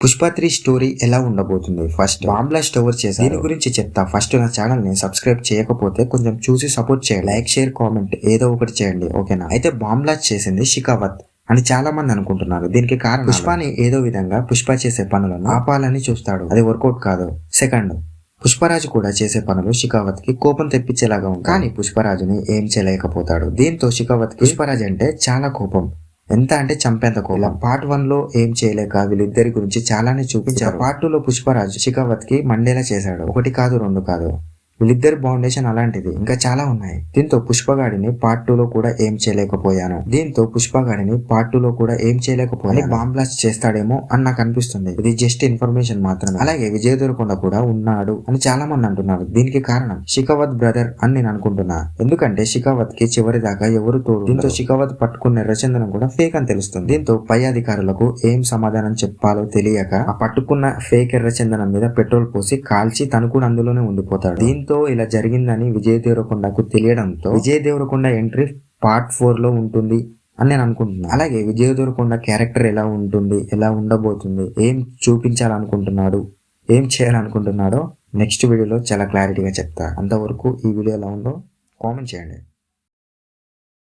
Pushpa 3 story ఎలా ఉండబోతుంది? First bomb blast ఎవరు చేశారు దీని గురించి చెప్తా. ఫస్ట్ నా ఛానల్ ని సబ్స్క్రైబ్ చేయకపోతే కొంచెం చూసి సపోర్ట్ చేయండి. లైక్, షేర్, కామెంట్ ఏదో ఒకటి చేయండి, ఓకేనా? అయితే బాంబ్ బ్లాస్ట్ చేసింది షికావత్ అని చాలా మంది అనుకుంటున్నారు. దీనికి కారణం పుష్పని ఏదో విధంగా పుష్ప చేసే పనులను ఆపాలని చూస్తాడు, అది వర్కౌట్ కాదు. సెకండ్, పుష్పరాజు కూడా చేసే పనులు షికావత్ కి కోపం తెప్పించేలాగా ఉంది, కానీ పుష్పరాజుని ఏం చేయలేకపోతాడు. దీంతో షికావత్ కి పుష్పరాజు అంటే చాలా కోపం, ఎంత అంటే చంపేంత కోపం. పార్ట్ 1 లో ఏం చేయలేక వీళ్ళిద్దరి గురించి చాలానే చూపించారు. పార్ట్ 2 లో పుష్పరాజు షికావత్ కి మండేలా చేశాడు. ఒకటి కాదు, రెండు కాదు, వీళ్ళిద్దరి బౌండేషన్ అలాంటిది. ఇంకా చాలా ఉన్నాయి. దీంతో పుష్పగాడిని పార్ట్ 2 లో కూడా ఏం చేయలేకపోయాను. బాంబ్ బ్లాస్ట్ చేస్తాడేమో అని నాకు అనిపిస్తుంది. ఇది జస్ట్ ఇన్ఫర్మేషన్ మాత్రమే. అలాగే విజయ్ దేవరకొండ కూడా ఉన్నాడు అని చాలా మంది అంటున్నారు. దీనికి కారణం షికావత్ బ్రదర్ అని నేను అనుకుంటున్నా. ఎందుకంటే షికావత్ కి చివరి దాకా ఎవరు తోడు. దీంతో షికావత్ పట్టుకున్న ఎర్రచందనం కూడా ఫేక్ అని తెలుస్తుంది. దీంతో పై అధికారులకు ఏం సమాధానం చెప్పాలో తెలియక ఆ పట్టుకున్న ఫేక్ ఎర్రచందనం మీద పెట్రోల్ పోసి కాల్చి తను కూడా అందులోనే ఉండిపోతాడు. దీంతో ఇలా జరిగిందని విజయ్ దేవరకొండకు తెలియడంతో విజయ్ దేవరకొండ ఎంట్రీ పార్ట్ 4 లో ఉంటుంది అని నేను అనుకుంటున్నాను. అలాగే విజయ్ దేవరకొండ క్యారెక్టర్ ఎలా ఉంటుంది, ఎలా ఉండబోతుంది, ఏం చూపించాలనుకుంటున్నాడు, ఏం చేయాలనుకుంటున్నాడో నెక్స్ట్ వీడియోలో చాలా క్లారిటీగా చెప్తా. అంతవరకు ఈ వీడియో ఎలా ఉందో కామెంట్ చేయండి.